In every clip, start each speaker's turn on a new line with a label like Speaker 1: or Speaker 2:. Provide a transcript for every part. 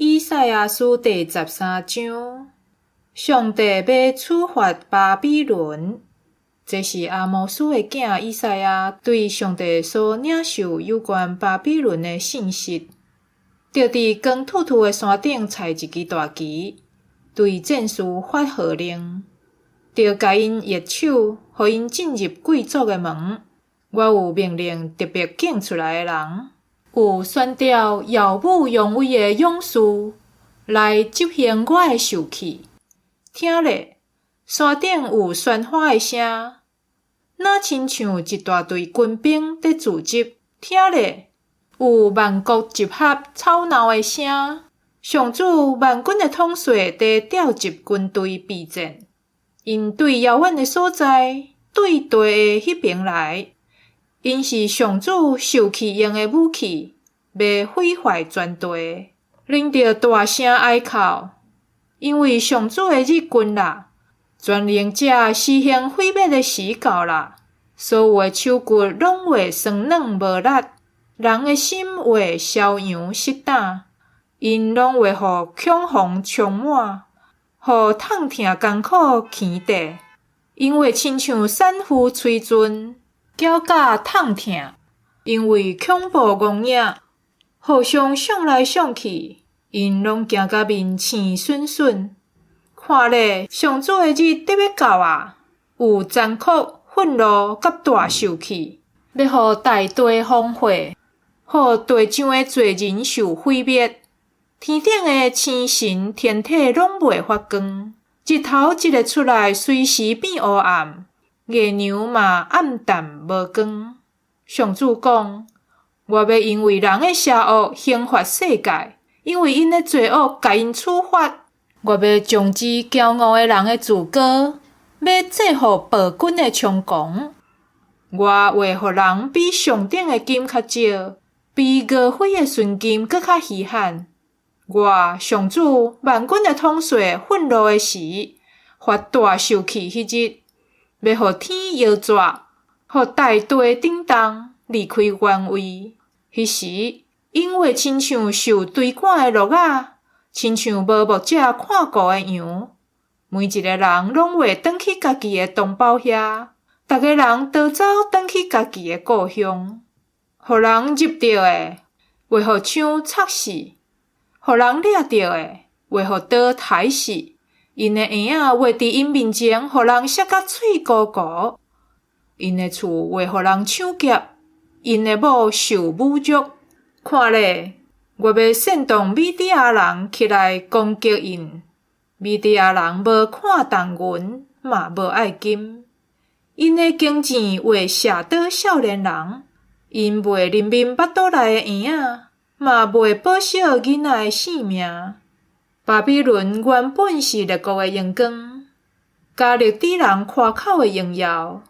Speaker 1: 以赛亚书第13章，上帝要处罚巴比伦。这是阿摩斯的囝以赛亚对上帝所领受有关巴比伦的信息。就伫光秃秃的山顶踩一支大旗，对战士发号令，着甲因握手，互因进入贵族的门。我有命令特别拣出来的人，有选调耀武扬威的勇士来执行我的受气。听咧，山顶有喧哗的声，若亲像一大队军兵在聚集。听咧，有万国集合吵闹的声。上主万军的统帅在调集军队备战，因对遥远的所在，对地的迄边来。因是上主受气用的武器，要毁坏全地。恁着大声哀哭，因为上主的日军啦，全能者施行毁灭的时到啦。所有的手骨拢会酸软无力，人的心会消阳失胆，因拢会互恐慌充满，互痛痛艰苦牵制，因为亲像产妇催阵，搅甲痛痛，因为恐怖狂野，互相上来上去，因拢行甲面青笋笋。看咧，上主的日得要到啊！有残酷、愤怒甲大受气，要互大地荒废，互地上的罪人受毁灭。天顶的星神天体拢袂发光，日头一日出来，随时变黑暗。月亮嘛暗淡无光。上主讲：我要因为人的邪恶刑罚世界，因为因的罪恶甲因处罚。我要终止骄傲的人的自高，要制服暴君的猖狂。我会互人比上顶的金较少，比俄斐的纯金搁较稀罕。我上主万军的统帅愤怒的时，发大受气迄日。要互天摇绝，互大地震动，离开原位。迄时，因为亲像受追赶的鹿仔，亲像无目者看顾的羊。每一个人拢会返去家己的同胞遐，逐个人逃走返去家己的故乡。互人入着的，会互枪插死；互人掠着的，会互刀刣死。因的婴仔会伫因面前，互人摔甲喙糊糊；因的厝会互人抢劫，因的某受侮辱。看咧，我要煽动米底亚人起来攻击因。米底亚人无看重银，嘛无爱金。因的经钱会射倒少年人，因袂怜悯巴肚内的婴仔，嘛袂保守囡仔的性命。巴比伦原本是列国的荣光，加历史人夸口的荣耀。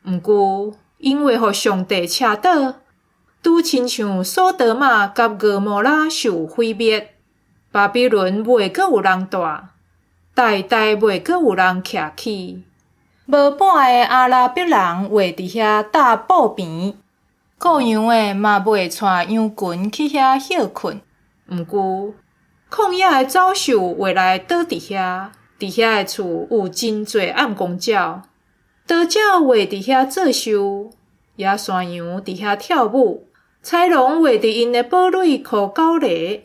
Speaker 1: 毋过，因为互上帝车倒，拄亲像索多玛甲蛾摩拉受毁灭，巴比伦袂阁有人住，代代袂阁有人徛起。无半的阿拉伯人会伫遐搭布边，各样的嘛袂带羊群去遐歇困。毋过，旷野的走兽会来倒伫遐，伫遐的厝有真侪暗光鸟，岛鸟会伫遐做秀，野山羊伫遐跳舞，豺狼会伫因的堡垒哭狗犁。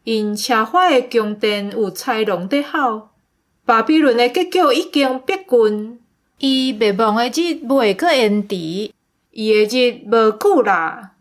Speaker 1: 因车发的宫殿有豺狼在吼。巴比伦的结局已经逼近，伊灭亡的日袂阁延迟，伊的日无久啦。